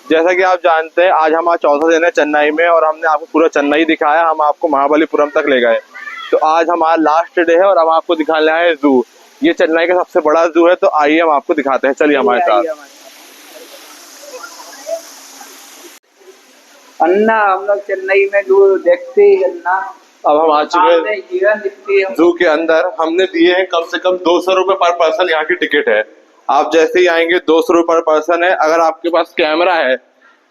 जैसा कि आप जानते हैं आज हमारा चौथा दिन है चेन्नई में और हमने आपको पूरा चेन्नई दिखाया, हम आपको महाबलीपुरम तक ले गए। तो आज हमारा लास्ट डे है और हम आपको दिखाने आए हैं जू। ये चेन्नई का सबसे बड़ा जू है, तो आइए हम आपको दिखाते हैं, चलिए हमारे साथ। अन्ना हम लोग चेन्नई में जू देखते ही अन्ना। अब हम आ चुके हैं जू के अंदर। हमने दिए हैं कम से कम 200 रुपए पर पर्सन, यहाँ की टिकट है। आप जैसे ही आएंगे 200 रुपए पर पर्सन है। अगर आपके पास कैमरा है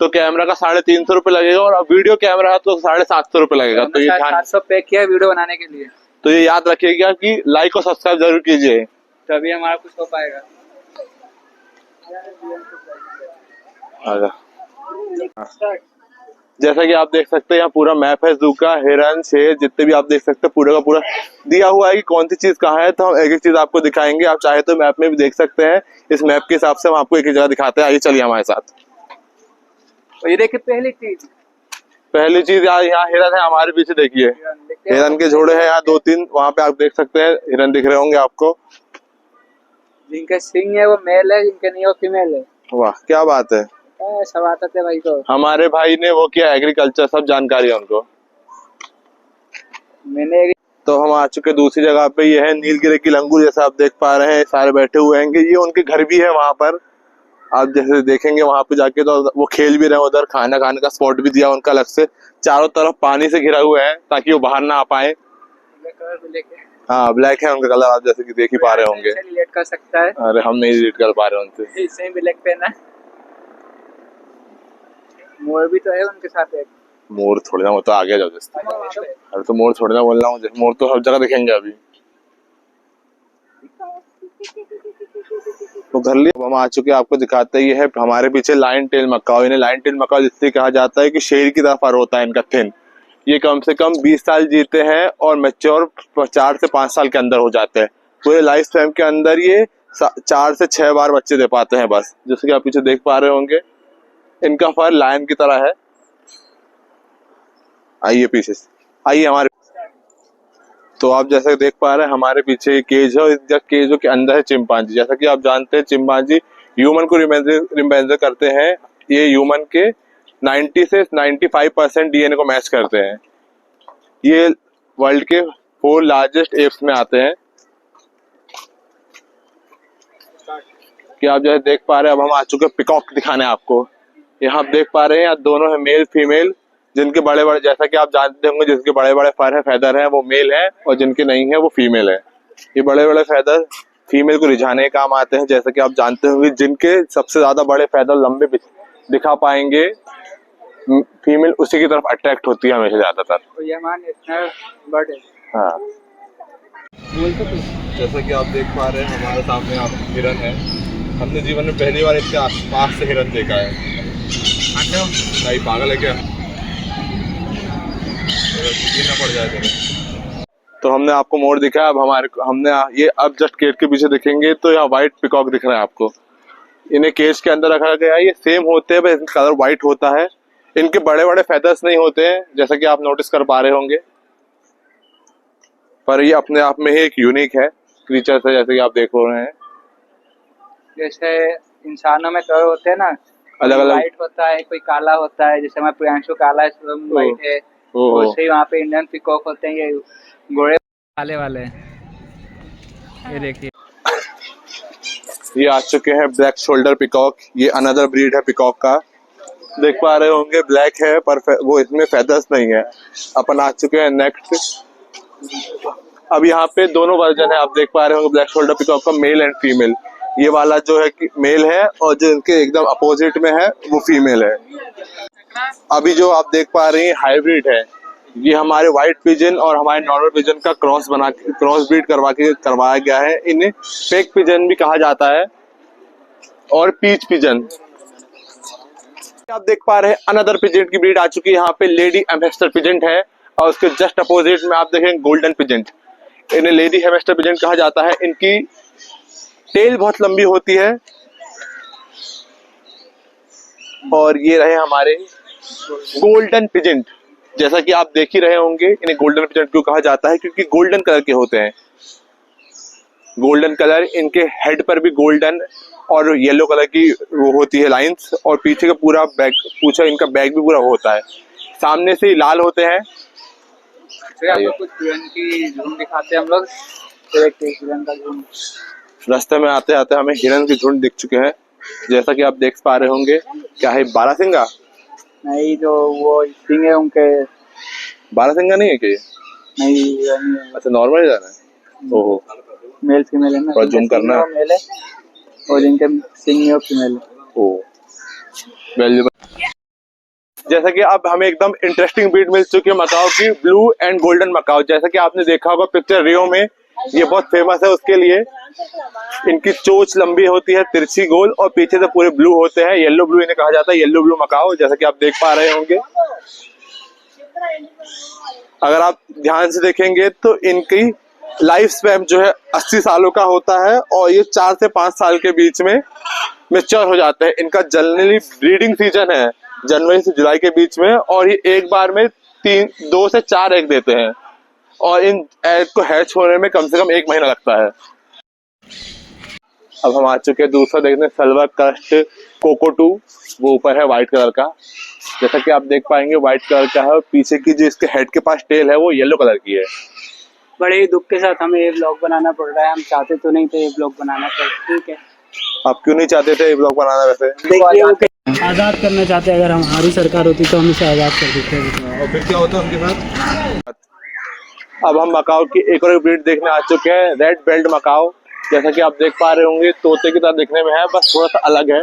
तो कैमरा का 350 रुपए लगेगा, और अब वीडियो कैमरा है तो 750 रुपए लगेगा। तो ये 700 पे किया वीडियो बनाने के लिए। तो ये याद रखिएगा कि लाइक और सब्सक्राइब जरूर कीजिए, तभी हमारा कुछ हो पाएगा। जैसा कि आप देख सकते हैं यहाँ पूरा मैप है जू का। हिरन, शेर, जितने भी आप देख सकते हैं पूरा का पूरा दिया हुआ है कि कौन सी चीज कहाँ है। तो हम एक एक चीज आपको दिखाएंगे, आप चाहे तो मैप में भी देख सकते हैं। इस मैप के हिसाब से हम आपको एक एक जगह दिखाते हैं। आइए चलिए हमारे साथ। ये देखिए पहली चीज यहाँ हिरन है, हमारे पीछे देखिए हिरन के झोड़े हैं यहाँ 2-3। वहाँ पे आप देख सकते हैं हिरन दिख रहे होंगे आपको। जिनके सिंह है वो मेल है, जिनके नहीं वो फीमेल है। वाह क्या बात है, सब आता थे भाई को। हमारे भाई ने वो किया एग्रीकल्चर, सब जानकारी है उनको। मैंने तो हम आ चुके दूसरी जगह पे। ये है नीलगिरी की लंगूर, जैसा आप देख पा रहे हैं सारे बैठे हुए हैं। ये उनके घर भी है वहां पर। आप जैसे देखेंगे वहां पे जाके तो वो खेल भी रहे हैं, उधर खाना खाने का स्पॉट भी दिया उनका अलग से। चारों तरफ पानी से घिरा हुआ है ताकि वो बाहर ना आ पाए। हाँ ब्लैक है उनका कलर, आप जैसे कि देख ही पा रहे होंगे। रिलेट कर सकता है। अरे हम नहीं रिलेट कर पा रहे उनसे। इससे ब्लैक पेन है। मोर भी तो है उनके साथ एक। मोर थोड़ी ना, वो तो आगे जाओ जैसे। अरे तो मोर थोड़ी ना बोल रहा हूँ, मोर तो हर जगह दिखेंगे अभी। तो घर लिए हम आ चुके हैं, आपको दिखाते ही है हमारे पीछे लायन टेल मकाओ। इन्हें लायन टेल मकाओ इसलिए कहा जाता है कि शेर की तरह फर होता है इनका थिन। ये कम से कम 20 साल जीते हैं और मैच्योर 4 से 5 साल के अंदर हो जाते हैं। पूरे लाइफ टाइम के अंदर ये 4 से 6 बार बच्चे दे पाते हैं बस। जैसे कि आप पीछे देख पा रहे होंगे इनका फर लायन की तरह है। आइए पीछे, आइए हमारे। तो आप जैसे देख पा रहे हैं हमारे पीछे केज है, और केजों के अंदर है चिंपांजी। जैसा कि आप जानते हैं चिंपांजी ह्यूमन को रिमेंबर करते हैं। ये ह्यूमन के 90 से 95% डीएनए को मैच करते हैं। ये वर्ल्ड के 4 लार्जेस्ट एप्स में आते हैं। कि आप जैसे देख पा रहे हैं अब हम आ चुके हैं पिकॉक दिखाने आपको। यहाँ आप देख पा रहे हैं यहाँ दोनों है मेल फीमेल। जिनके बड़े बड़े, जैसा कि आप जानते होंगे, जिसके बड़े बड़े फर है, फेदर है, वो मेल है, और जिनके नहीं है वो फीमेल है। ये बड़े बड़े फेदर फीमेल को रिझाने के काम आते हैं। जैसा कि आप जानते होंगे जिनके सबसे ज्यादा बड़े फेदर लंबे दिखा पाएंगे फीमेल, उसी की तरफ अट्रैक्ट होती है हमेशा ज्यादातर। हाँ जैसा कि आप देख पा रहे हैं हमारे सामने आप हिरन है। हमने जीवन में पहली बार इसके आसपास से हिरन देखा है। नहीं पागल है क्या, ना पड़ जाए। तो हमने आपको मोर दिखाया। अब हमने ये अब जस्ट केज के पीछे देखेंगे तो यहाँ व्हाइट पिकॉक दिख रहा है आपको। इन्हें केज के अंदर रखा गया है। ये सेम होते हैं, इनका कलर व्हाइट होता है। इनके बड़े बड़े फेदर्स नहीं होते हैं, जैसा कि आप नोटिस कर पा रहे होंगे। पर ये अपने आप में ही एक यूनिक है क्रीचर है, जैसे कि आप देख रहे हैं। जैसे इंसानों में कलर होते हैं ना, अलग अलग व्हाइट होता है, कोई काला होता है। जैसे हमारा प्रियांशु काला है, व्हाइट है। वैसे ही वहाँ पे इंडियन पिकॉक होते हैं, ये गोरे काले वाले। ये देखिए ये आ चुके हैं ब्लैक शोल्डर पिकॉक। ये अनदर ब्रीड है पिकॉक का। देख पा रहे होंगे ब्लैक है पर वो इसमें फेदर्स नहीं है। अपन आ चुके हैं नेक्स्ट। अब यहाँ पे दोनों वर्जन है, आप देख पा रहे होंगे ब्लैक शोल्डर पिकॉक का, मेल एंड फीमेल। ये वाला जो है कि मेल है, और जो इनके एकदम अपोजिट में है वो फीमेल है। अभी जो आप देख पा रहे हैं हाइब्रिड है। ये हमारे व्हाइट पिजन और हमारे नॉर्मल पिजन का क्रॉस ब्रीड करवाया गया है। इन्हें फेक पिजन भी कहा जाता है और पीच पिजन। आप देख पा रहे हैं अनदर पिजेंट की ब्रीड आ चुकी है। यहाँ पे लेडी हेमस्टर पिजेंट है, और उसके जस्ट अपोजिट में आप देखेंगे गोल्डन पिजेंट। इन्हें लेडी हेमस्टर पिजेंट कहा जाता है। इनकी टेल बहुत लंबी होती है। और ये रहे हमारे गोल्डन पिजेंट। जैसा कि आप देख ही रहे होंगे, इन्हें गोल्डन पिजेंट क्यों कहा जाता है, क्योंकि गोल्डन कलर के होते हैं। गोल्डन कलर, इनके हेड पर भी गोल्डन और येलो कलर की वो होती है लाइंस, और पीछे का पूरा बैक, पूछा इनका बैक भी पूरा होता है, सामने से ही लाल होते हैं। कुछ हिरन की झुंड दिखाते हैं हम लोग, फिर एक हिरन का झुंड। रास्ते में आते आते हमें हिरन के झुंड दिख चुके हैं, जैसा कि आप देख पा रहे होंगे। क्या है, बारहसिंगा? नहीं, जो वो सिंह है उनके। बारहसिंगा नहीं है क्या ये? नहीं, हिरन है। अच्छा, नॉर्मल जाना है। ओहो, मेल फीमेल है ना, थोड़ा जूम करना है। मेल है और जिनके सिंह में फीमेल है। ओ, वैल्यूबल। जैसा कि अब हमें एकदम इंटरेस्टिंग बीट मिल चुकी है मकाओ की, ब्लू एंड गोल्डन मकाओ। जैसा कि आपने देखा होगा पिक्चर रियो में, ये बहुत फेमस है उसके लिए। इनकी चोंच लंबी होती है, तिरछी गोल, और पीछे से पूरे ब्लू होते हैं, येलो ब्लू इन्हें कहा जाता है, येलो ब्लू मकाओ, जैसा कि आप देख पा रहे होंगे। अगर आप ध्यान से देखेंगे तो इनकी लाइफ स्पैन जो है 80 सालों का होता है, और ये 4 से 5 साल के बीच में मैच्योर हो जाते हैं। इनका जनरली ब्रीडिंग सीजन है जनवरी से जुलाई के बीच में, और ये एक बार में 2 से 4 एग देते हैं, और इन एग को हैच होने में कम से कम 1 महीना लगता है। अब हम आ चुके हैं दूसरा देखने, सिल्वर क्रस्ट कोकोटू, वो ऊपर है व्हाइट कलर का। जैसा कि आप देख पाएंगे व्हाइट कलर का है, और पीछे की जो इसके हेड के पास टेल है वो येलो कलर की है। बड़े ही दुख के साथ हमें ये ब्लॉग बनाना पड़ रहा है, हम चाहते तो नहीं थे ये ब्लॉग बनाना, पर ठीक है। आप क्यों नहीं चाहते थे ये ब्लॉग बनाना? वैसे देखिए, आज़ाद करना चाहते हैं, अगर हमारी सरकार होती तो हम इसे आज़ाद कर देते। और फिर क्या होता है उनके साथ? अब हम मकाओ की एक और ब्रीड देखने आ चुके हैं, रेड बेल्ट मकाओ। जैसा कि आप देख पा रहे होंगे तोते की तरह दिखने में है, बस थोड़ा सा अलग है।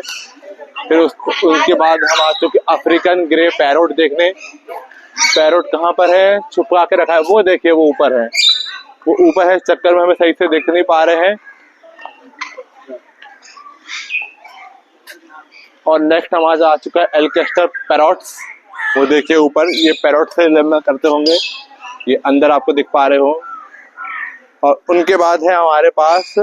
फिर उसके बाद हम आ चुके अफ्रीकन ग्रे पैरोट देखने। पैरोट कहाँ पर है, छुपा के रखा है, वो देखिए वो ऊपर है, वो ऊपर है, इस चक्कर में हमें सही से देख नहीं पा रहे हैं। और नेक्स्ट हमारा आ चुका है एल्केस्टर पैरोट्स, वो देखिए ऊपर, ये पैरोट से लम्बा करते होंगे, ये अंदर आपको दिख पा रहे हो। और उनके बाद है हमारे पास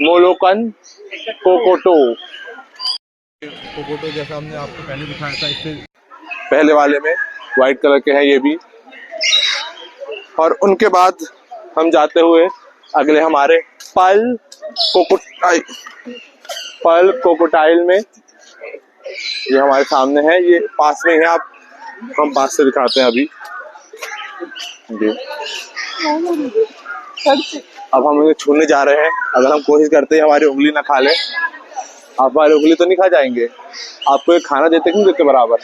मोलोकन कोकोटो। कोकोटो जैसा हमने आपको पहले दिखाया था, इससे पहले वाले में व्हाइट कलर के हैं ये भी। और उनके बाद हम जाते हुए अगले हमारे पर्ल कोकोटाइल में, ये हमारे सामने है, ये पास में है, आप हम पास से दिखाते हैं अभी जी। अब हम इन्हें छूने जा रहे हैं, अगर हम कोशिश करते हैं हमारी उंगली ना खा ले। आप हमारी उंगली तो नहीं खा जाएंगे? आपको ये खाना देते क्यों देते बराबर?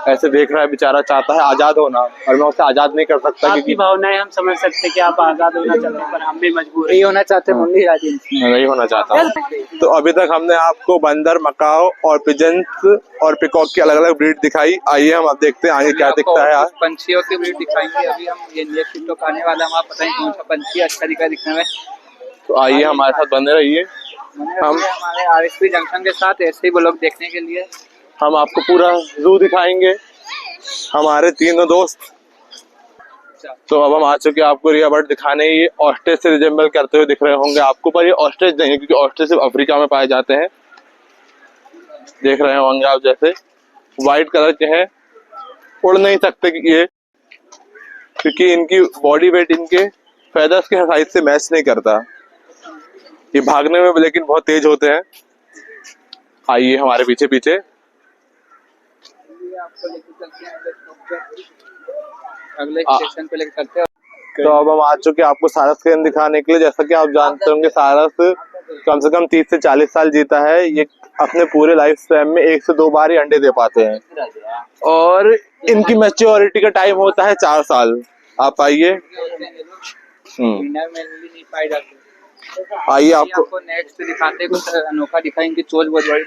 ऐसे देख रहा है बेचारा, चाहता है आजाद होना, और मैं उसे आजाद नहीं कर सकता। आपकी भावनाएं हम समझ सकते कि आप आजाद होना चाहते हैं, पर हम भी मजबूर नहीं होना चाहते। नहीं होना चाहता। तो अभी तक हमने आपको बंदर, मकाओ और पिजन्स और पिकॉक की अलग अलग ब्रीड दिखाई। आइए हम अब देखते हैं आगे क्या दिखता है। आज पंछियों की ब्रीड दिखाएंगे। अभी हम ये नेक्स्ट टिकटॉक आने वाला है, हमारा पता नहीं कौन सा पंछी अच्छा दिखा दिखने में। तो आइए हमारे साथ बने रहिए। हम हमारे आरएसपी जंक्शन के साथ ऐसे ही ब्लॉग देखने के लिए हम आपको पूरा जू दिखाएंगे, हमारे तीनों दोस्त। तो अब हम आ चुके हैं आपको रिया बर्ड दिखाने। ये ऑस्ट्रिच से रिजेंबल करते हुए दिख रहे होंगे आपको, पर ये ऑस्ट्रिच नहीं है, क्योंकि ऑस्ट्रिच सिर्फ अफ्रीका में पाए जाते हैं। देख रहे होंगे आप, जैसे व्हाइट कलर के हैं, उड़ नहीं सकते ये, क्योंकि इनकी बॉडी वेट इनके फेदर्स के साइज से मैच नहीं करता। ये भागने में लेकिन बहुत तेज होते हैं। आइए हमारे पीछे पीछे। अगले स्टेशन पे लेकर चलते हैं। तो अब हम आ चुके हैं आपको सारस के दिखाने के लिए। जैसा कि आप जानते होंगे सारस कम से कम 30 से 40 साल जीता है। ये अपने पूरे लाइफ स्पैन में 1 से 2 बार ही अंडे दे पाते हैं, और इनकी मैच्योरिटी का टाइम होता है 4 साल। आप आइए। आइए आपको नेक्स्ट दिखाते हैं, कुछ अनोखा दिखाएंगे। इनकी चोंच बहुत बड़ी।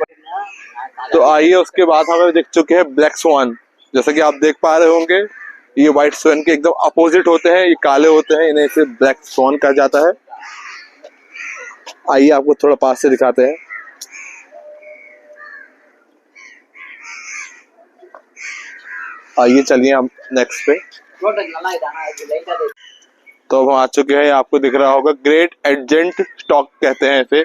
तो आइए, उसके बाद हमें दिख चुके हैं ब्लैक स्वान। जैसा कि आप देख पा रहे होंगे, ये व्हाइट स्वान के एकदम अपोजिट होते हैं, ये काले होते हैं, इन्हें इसे ब्लैक स्वान कहा जाता है। आइए आपको थोड़ा पास से दिखाते हैं। आइए चलिए हम नेक्स्ट पे। तो अब हम आ चुके हैं, आपको दिख रहा होगा ग्रेट एडजेंट स्टॉक कहते हैं इसे।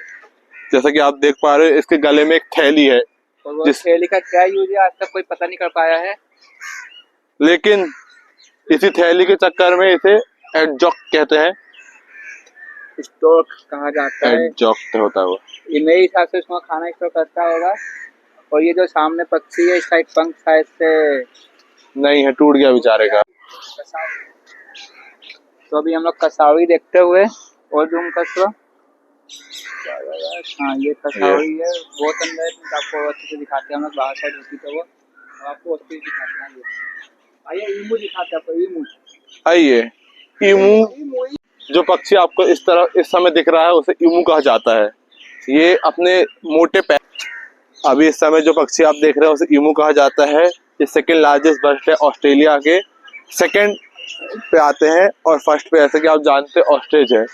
जैसा कि आप देख पा रहे हैं, इसके गले में एक थैली है, जिस थैली का क्या यूज है आज तक कोई पता नहीं कर पाया है। लेकिन इसी थैली के चक्कर में इसे एडजॉक कहते हैं। स्टोर कहा जाता है। एडजॉक होता है वो। ये मेरे हिसाब से उसमें खाना स्टोर करता होगा। और ये जो सामने पक्षी है इसका एक पंख शायद से नहीं है, टूट गया बेचारे का। तो अभी हम लोग कसावड़ी देखते हुए और जूम कर तो हाँ ये कसावड़ी है। बहुत अंदर है, आपको अच्छे से दिखाते हैं हम लोग बाहर साइड होती तो वो आपको अच्छे से दिखाते हैं। आइए ईमू दिखाते हैं आपको। ईमू आइए, ईमू जो पक्षी आपको इस तरह इस समय दिख रहा है उसे ईमू कहा जाता है। ये अपने मोटे पैर, अभी इस समय जो पक्षी आप देख रहे हैं उसे ईमू कहा जाता है। ये सेकंड लार्जेस्ट बर्ड है ऑस्ट्रेलिया के। सेकंड पे आते हैं और फर्स्ट पे जैसे कि आप जानते हैं ऑस्ट्रिच है।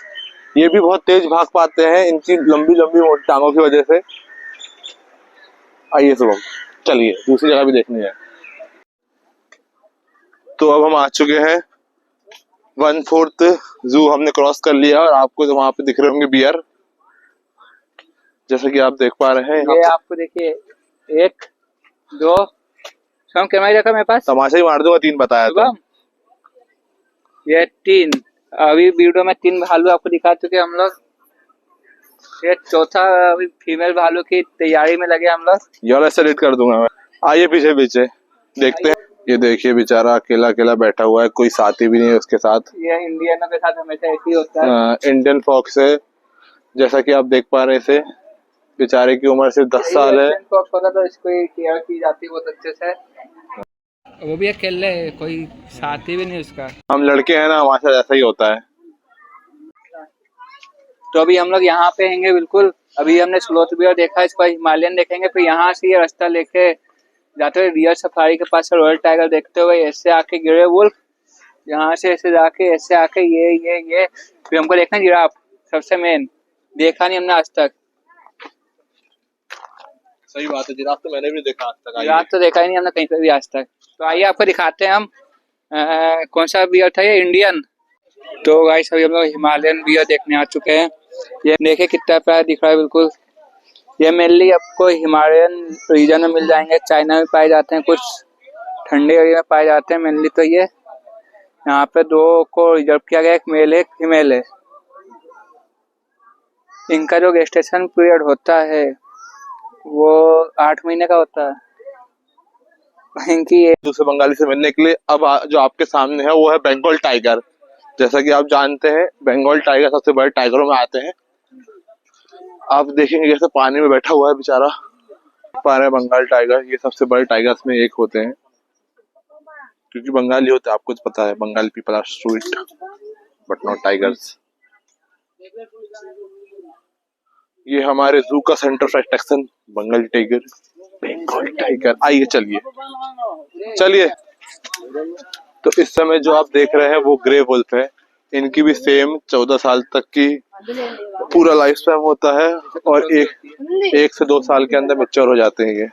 ये भी बहुत तेज भाग पाते हैं इनकी लंबी लंबी मोटी टांगों की वजह से। आइए शुभम, चलिए दूसरी जगह भी देखनी है। तो अब हम आ चुके हैं 1/4 जू हमने क्रॉस कर लिया और आपको तो वहां पे दिख रहे होंगे बियर, जैसे कि आप देख पा रहे हैं। ये आपको देखिए 1 2 हम कैमरा रखा मेरे पास, तमाशा ही मार दूंगा 3 बताया तो। ये 3 अभी वीडियो में 3 भालू आपको दिखा चुके हम लोग। ये चौथा अभी फीमेल भालू की तैयारी में लगे हम लोग। यार ऐसे रेड कर दूंगा मैं। आइए पीछे पीछे देखते हैं। ये देखिए बेचारा अकेला अकेला बैठा हुआ है, कोई साथी भी नहीं है उसके साथ। ये इंडियनों के साथ हमेशा ऐसे ही होता है। इंडियन फॉक्स है, जैसा कि आप देख पा रहे थे। बेचारे की उम्र सिर्फ 10 साल है। तो इसको केयर की जाती है बहुत अच्छे से। वो भी अकेले है, कोई साथी भी नहीं उसका। हम लड़के हैं ना, हमारे साथ ऐसा ही होता है। तो अभी हम लोग यहाँ पे हैंगे बिल्कुल। अभी हमने स्लोथ बियर देखा, इसको हिमालयन देखेंगे, फिर यहाँ से ये रास्ता लेके जाते हुए डियर सफारी के पास से रॉयल टाइगर देखते हुए ऐसे आके ग्रे वुल्फ, यहाँ से ऐसे जाके ऐसे आके ये फिर हमको देखना जिराफ, सबसे मेन देखा नहीं हमने आज तक। सही बात है, जिराफ तो मैंने भी देखा आज तक। जिराफ तो देखा ही नहीं हमने कहीं पे भी आज तक। तो आइए आपको दिखाते हैं हम कौन सा बियर था ये, इंडियन। तो गाइस अभी हम लोग हिमालयन बियर देखने आ चुके हैं। ये देखिए कितना प्यारा दिख रहा है बिल्कुल। ये मेनली आपको हिमालयन रीजन में मिल जाएंगे, चाइना में पाए जाते हैं, कुछ ठंडे एरिया में पाए जाते हैं मेनली। तो ये यहाँ पे 2 को रिजर्व किया गया, एक मेल है एक फीमेल है। इनका जो गेस्टेशन पीरियड होता है वो 8 महीने का होता है। इनकी दूसरे बंगाली से मिलने के लिए अब जो आपके सामने है वो है बंगाल टाइगर। जैसा कि आप जानते हैं बंगाल टाइगर सबसे बड़े टाइगरों में आते हैं। आप देखेंगे जैसे पानी में बैठा हुआ है बेचारा, पा रहे हैं बंगाल टाइगर। ये सबसे बड़े टाइगर्स में एक होते हैं, क्योंकि बंगाली होते हैं, आपको तो पता है Bengali people are sweet but not tigers. ये हमारे जू का centre of attraction Bengal tiger, Bengal tiger. आइए चलिए। तो इस समय जो आप देख रहे हैं वो ग्रे वुल्फ है। इनकी भी सेम 14 साल तक की पूरा लाइफ स्पैन होता है और 1 से 2 साल के अंदर मैच्योर हो जाते हैं। ये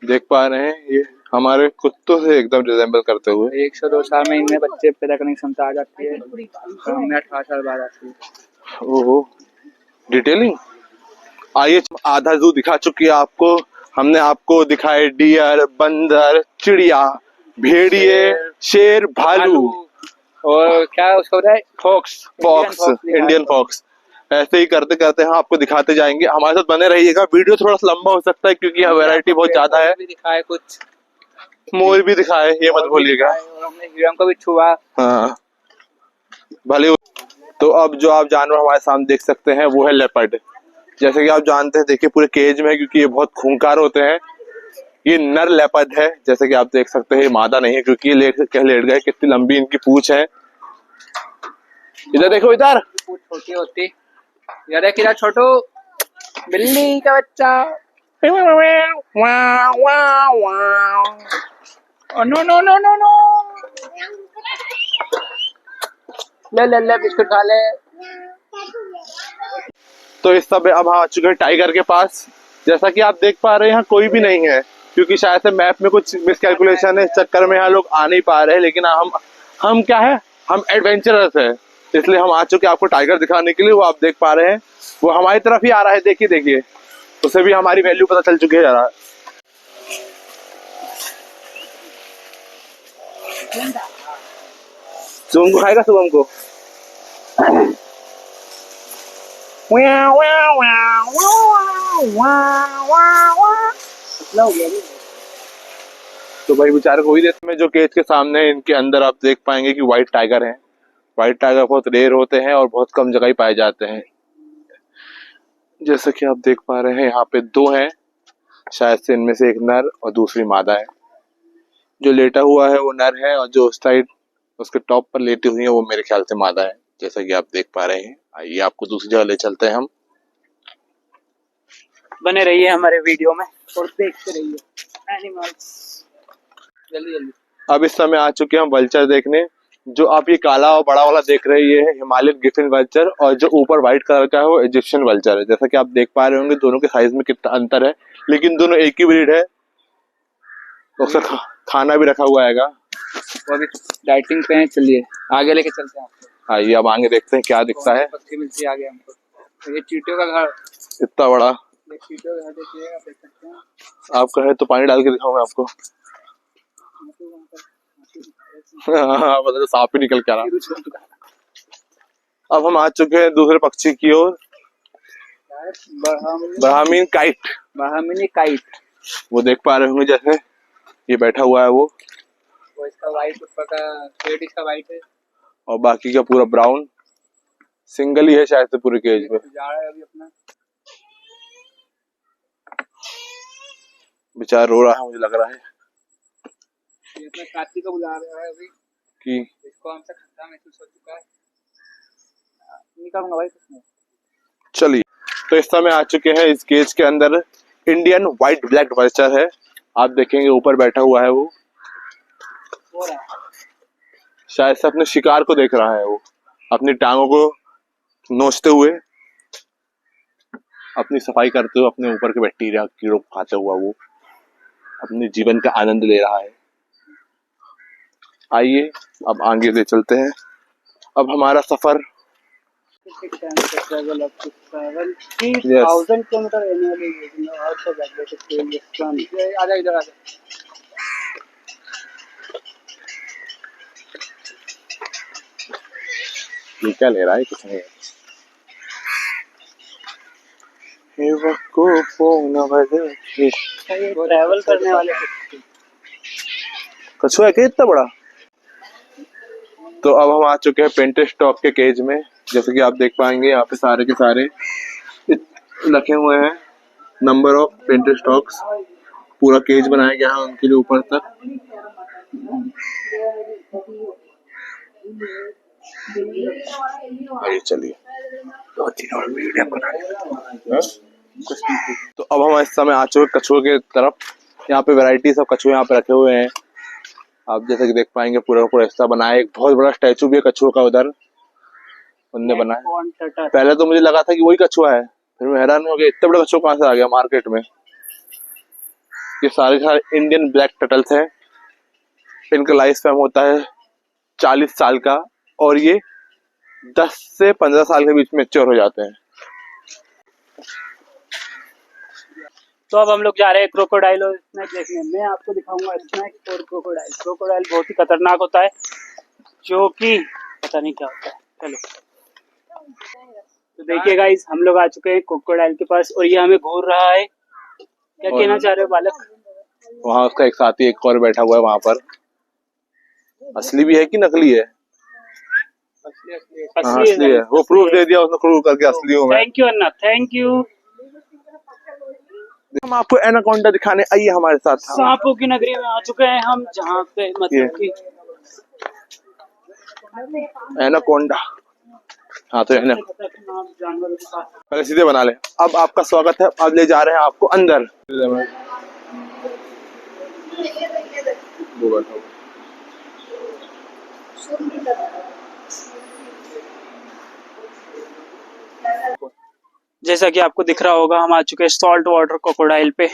देख पा रहे हैं, ये हमारे कुत्तों से एकदम रिजेंबल करते हुए। 1 से 2 साल में इनमें बच्चे पैदा करने की क्षमता आ जाती है, तो हमें 18 साल बाद आती है। ओहो, डिटेलिंग। आइए, आधा जू दिखा चुकी है आपको हमने। आपको दिखाए डियर, बंदर, चिड़िया, भेड़िए, शेर, भालू और क्या उसको होता है, फॉक्स, इंडियन फॉक्स। ऐसे ही करते करते हम आपको दिखाते जाएंगे। हमारे साथ बने रहिएगा। वीडियो थोड़ा सा लंबा हो सकता है क्योंकि यहाँ वैरायटी बहुत ज्यादा है। दिखाए कुछ मोर भी दिखाए, ये मत भूलिएगा। हमने हिरन को भी छुआ। हाँ भले। तो अब जो आप जानवर हमारे सामने देख सकते हैं वो है लेपर्ड। जैसे कि आप जानते हैं, देखिए पूरे केज में है क्योंकि ये बहुत खूंखार होते हैं। ये नर लेपर्ड है, जैसे कि आप देख सकते हैं। मादा नहीं है क्योंकि ये लेट गए। कितनी लंबी इनकी पूंछ है। इधर देखो, इधर पूंछ छोटी होती। इधर देख, इधर छोटू बिल्ली का बच्चा। No no no no no, ले बिस्कुट खा ले। तो इस समय अब आ चुके हैं टाइगर के पास। जैसा कि आप देख पा रहे हैं यहाँ कोई भी नहीं है क्योंकि शायद से मैप में कुछ मिसकैलकुलेशन है, इस चक्कर में यहाँ लोग आ नहीं पा रहे हैं। लेकिन हम क्या है, हम एडवेंचरस है, इसलिए हम आ चुके हैं आपको टाइगर दिखाने के लिए। वो आप देख पा रहे हैं, वो हमारी तरफ ही आ रहा है। देखिए उसे भी हमारी वैल्यू पता चल चुकी है जरा। शुभम को खाएगा शुभम को। तो भाई बेचारे को ही देते में जो केज के सामने है, इनके अंदर आप देख पाएंगे कि व्हाइट टाइगर है। व्हाइट टाइगर बहुत रेयर होते हैं और बहुत कम जगह ही पाए जाते हैं। जैसा कि आप देख पा रहे हैं यहाँ पे दो हैं, शायद से इनमें से एक नर और दूसरी मादा है। जो लेटा हुआ है वो नर है और जो उस साइड उसके टॉप पर लेटी हुई है वो मेरे ख्याल से मादा है, जैसा कि आप देख पा रहे हैं। आइए आपको दूसरी जगह ले चलते हैं हम। बने रहिए हमारे वीडियो में और देखते रहिए एनिमल्स। जल्दी जल्दी। अब इस समय आ चुके हैं हम वल्चर देखने। जो आप ये काला और बड़ा वाला देख रहे हैं ये है हिमालयन गिफिन वल्चर, और जो ऊपर व्हाइट कलर का है वो इजिप्शियन वल्चर है। जैसा कि आप देख पा रहे होंगे दोनों के साइज में कितना अंतर है, लेकिन दोनों एक ही ब्रीड है। उसका खाना भी रखा हुआ है। वो अभी डाइटिंग पे हैं, चलिए आगे लेके चलते हैं आपको। आइए अब आगे देखते हैं क्या दिखता है। पक्षी मिलती है आगे हमको। तो ये चींटियों का घर, इतना बड़ा ये चींटियों का घर देखिएगा, आप देख सकते हैं। आप कहे तो पानी डाल के दिखाऊंगा आपको। हाँ मतलब सांप ही निकल के आ रहा। अब हम आ चुके हैं दूसरे पक्षी की ओर, ब्राह्मीन काइट। बहामिनी काइट। वो देख पा रहे होंगे जैसे ये बैठा हुआ है वो इसका वाइट ऊपर का शेड इसका वाइट है और बाकी का पूरा ब्राउन। सिंगल ही है शायद से पूरे केज में। जा रहा है अभी अपना। बेचारा रो रहा है, मुझे लग रहा है ये अपना कार्तिक को बुला रहा है अभी कि इसको हमसे खतरा महसूस हो चुका है। निकालूंगा भाई कुछ नहीं। चलिए तो इस समय आ चुके हैं इस केज के अंदर इंडियन व्हाइट ब्लैक वल्चर है। आप देखेंगे ऊपर बैठा हुआ है वो शायद से अपने शिकार को देख रहा है। वो अपनी टांगों को नोचते हुए, अपनी सफाई करते हुए, अपने ऊपर के बैक्टीरिया कीड़ों को खाते हुआ वो अपने जीवन का आनंद ले रहा है। आइए अब आगे ले चलते हैं। अब हमारा सफर आजा इधर आजा। ये क्या ले रहा है, कुछ नहीं। ट्रैवल करने वाले कछुआ है क्या इतना बड़ा। तो अब हम आ चुके हैं पेंटेड स्टॉक के केज में। जैसे कि आप देख पाएंगे यहाँ पे सारे के सारे रखे हुए हैं नंबर ऑफ पेंटेड स्टॉक्स। पूरा केज बनाया गया है उनके लिए ऊपर तक। आइए चलिए तो अब हम इस समय आ चुके कछुए के तरफ। यहाँ पे वैरायटी सब कछुए यहाँ पे रखे हुए हैं। आप जैसे कि देख पाएंगे पूरा पूरा हिस्सा बना है। एक बहुत बड़ा स्टैचू भी है कछुआ का उधर उनने बनाया। पहले तो मुझे लगा था कि वही कछुआ है, फिर मैं हैरान हो गया इतना बड़ा कछुआ कहाँ से आ गया मार्केट में। ये सारे इंडियन ब्लैक टर्टल्स हैं। इनका लाइफ स्पैन होता है 40 साल का और ये 10 से 15 साल के बीच में मैच्योर हो जाते हैं। तो अब हम लोग जा रहे हैं क्रोकोडाइल और स्नैक देखने। मैं आपको दिखाऊंगा स्नैक और क्रोकोडाइल। क्रोकोडाइल बहुत ही खतरनाक होता है, जो कि पता नहीं क्या होता है। चलो तो देखिए गाइस, हम लोग आ चुके हैं क्रोकोडाइल के पास और ये हमें घूर रहा है। क्या कहना चाह रहे हो बालक? वहाँ उसका एक साथी एक और बैठा हुआ है वहाँ पर। असली भी है कि नकली है? असली है। वो प्रूफ दे दिया उसने, प्रूफ करके असली हूँ मैं। Thank you Anna, thank you. हम आपको एनाकोंडा दिखाने आइए हमारे साथ। सांपों की नगरी में आ चुके हैं हम, जहाँ पे मतलब कि एनाकोंडा। हाँ तो जानवर के पास। पहले सीधे बना ले। अब आपका स्वागत है, अब ले जा रहे हैं आपको अंदर। जैसा कि आपको दिख रहा होगा, हम आ चुके हैं सॉल्ट वाटर क्रोकोडाइल पे,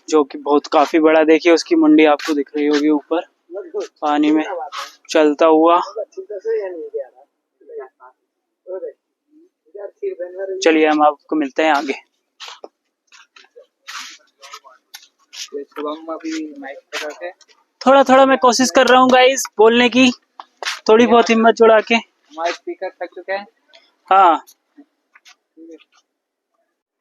जो कि बहुत काफी बड़ा। देखिए उसकी मुंडी आपको दिख रही होगी ऊपर पानी में चलता हुआ। चलिए हम आपको मिलते हैं आगे। थोड़ा थोड़ा मैं कोशिश कर रहा हूँ गाइस बोलने की। थोड़ी बहुत हिम्मत जुड़ा के। हमारे स्पीकर थक चुके हैं। हाँ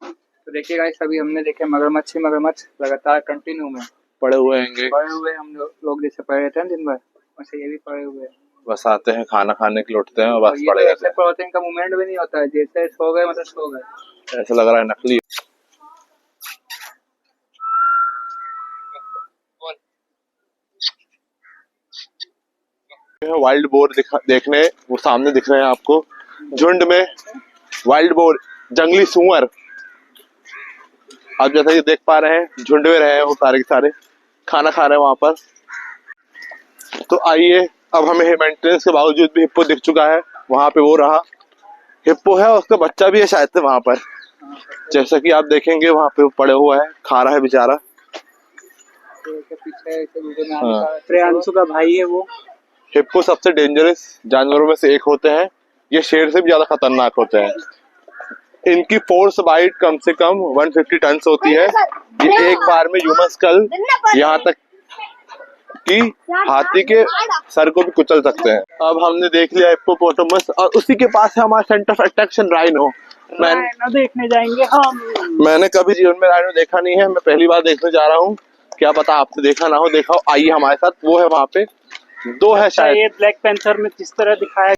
तो देखिए गाइस, अभी हमने देखे मगरमच्छ ही मगरमच्छ लगातार कंटिन्यू में पड़े हुए हैंगे। पड़े हुए हम लोग जैसे पड़े रहते हैं दिन भर, वैसे ये भी पड़े हुए हैं। बस आते हैं, खाना खाने के लिए उठते हैं और और बस ये पड़े तो रहते ऐसे पड़े इनका मूवमेंट भी नहीं होता है, जैसे सो गए मतलब सो गए। हैं। ऐसा लग रहा है नकली वाइल्ड बोर देखने वो सामने दिख रहे हैं आपको, झुंड में वाइल्ड बोर, जंगली सूअर। आप जैसा कि देख पा रहे हैं झुंड में रहे हैं वो सारे के सारे, खाना खा रहे हैं वहां पर। तो आइए, अब हमें मेंटेनेंस के बावजूद भी हिप्पो दिख चुका है, वहां पे वो रहा हिप्पो है, उसका बच्चा भी है शायद से वहां पर। जैसा कि आप देखेंगे वहां पे पड़े हुआ है, खा रहा है बेचारा। पीछे हाँ। प्रियांशु का भाई है वो। हिप्पो सबसे डेंजरस जानवरों में से एक होते हैं, ये शेर से भी ज्यादा खतरनाक होते हैं। इनकी फोर्स बाइट कम से कम 150 टन होती है। ये एक बार में ह्यूमन स्कल यहाँ तक कि हाथी के सर को भी कुचल सकते हैं। अब हमने देख लिया हिप्पोपोटामस और उसी के पास है हमारा centre of attraction rhino. Rhino देखने जाएंगे हम। मैंने कभी जीवन में राइनो देखा नहीं है, मैं पहली बार देखने जा रहा हूँ। क्या पता आपने देखा ना हो, देखा हो, आइए हमारे साथ। वो है वहाँ पे, दो है शायद। ये ब्लैक पैंथर में जिस तरह दिखाया,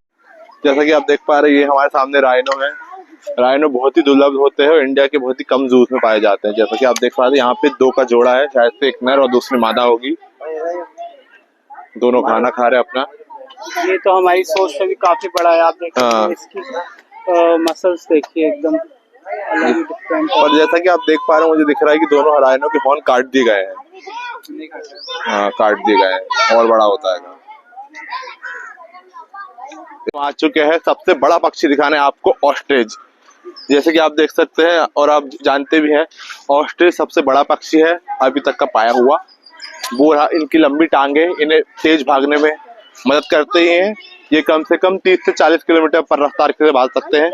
जैसा कि आप देख पा रहे हैं, ये हमारे सामने राइनो है। राइनो बहुत ही दुर्लभ होते हैं और इंडिया के बहुत ही कम जूस में पाए जाते हैं। जैसा कि आप देख पा रहे हैं, यहाँ पे दो का जोड़ा है, शायद से एक नर और दूसरी मादा होगी। दोनों खाना खा रहे हैं अपना। ये तो हमारी सोच से भी काफी बड़ा है। आप देख हाँ। इसकी मसल्स देखिए एकदम अलग ही डिफरेंट। और जैसा कि आप देख पा रहे हैं, मुझे दिख रहा है कि दोनों राइनो के हॉर्न काट दिए गए हैं। हाँ, काट दिए गए हैं और बड़ा होता है। तो आ चुके हैं सबसे बड़ा पक्षी दिखाने आपको, ऑस्ट्रिच। जैसे कि आप देख सकते हैं और आप जानते भी हैं, ऑस्ट्रिच सबसे बड़ा पक्षी है अभी तक का पाया हुआ। वो रहा, इनकी लंबी टांगे इन्हें तेज भागने में मदद करते ही हैं। ये कम से कम 30 से 40 किलोमीटर पर रफ्तार से भाग सकते हैं।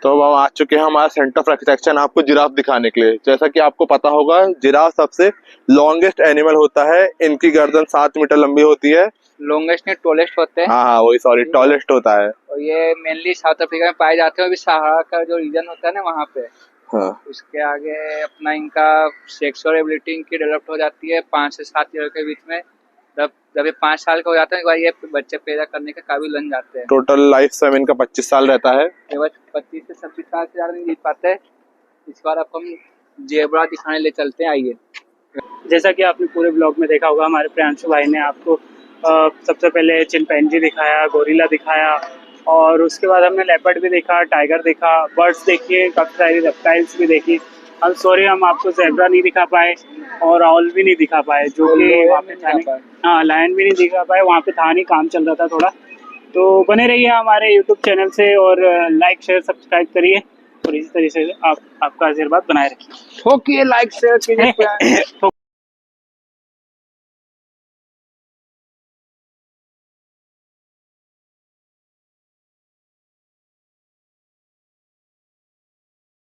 तो अब हम आ चुके हैं हमारा सेंटर ऑफ अट्रैक्शन आपको जिराफ दिखाने के लिए। जैसा कि आपको पता होगा, जिराफ सबसे लॉन्गेस्ट एनिमल होता है। इनकी गर्दन 7 मीटर लंबी होती है। लॉन्गेस्ट नहीं, टॉलेस्ट होते हैं। हाँ, वही, सॉरी, टॉलेस्ट होता है। और ये मेनली साउथ अफ्रीका में पाए जाते हैं। अभी सहारा का जो रीजन होता है ना, वहाँ पे। हाँ। उसके आगे अपना इनका सेक्सुअल एबिलिटी इनकी डेवलप हो जाती है 5 से 7 ईयर के बीच में। जब ये 5 साल के हो जाते हैं, ये बच्चे पैदा करने के काबिल बन जाते हैं। टोटल लाइफ टाइम इनका 25 साल रहता है। ये बस 25 से 26 साल से ज्यादा नहीं जीत पाते। इस बार अब हम जेब्रा दिखाने ले चलते हैं, आइए। जैसा कि आपने पूरे ब्लॉग में देखा होगा, हमारे प्रियांशु भाई ने आपको सबसे पहले चिंपैंजी दिखाया, गोरिल्ला दिखाया, और उसके बाद हमने लेपर्ड भी देखा, टाइगर देखा, बर्ड्स देखिए, काफ़ी सारी रेप्टाइल्स भी देखी। हम सॉरी, हम आपको ज़ेब्रा नहीं दिखा पाए और ऑल भी नहीं दिखा पाए, जो कि वहाँ पे था। हाँ, लायन भी नहीं दिखा पाए, वहाँ पे था नहीं, काम चल रहा था थोड़ा। तो बने रहिए हमारे यूट्यूब चैनल से और लाइक शेयर सब्सक्राइब करिए और इसी तरीके से आपका आशीर्वाद बनाए रखिए। ठोकिए, लाइक शेयर कीजिए।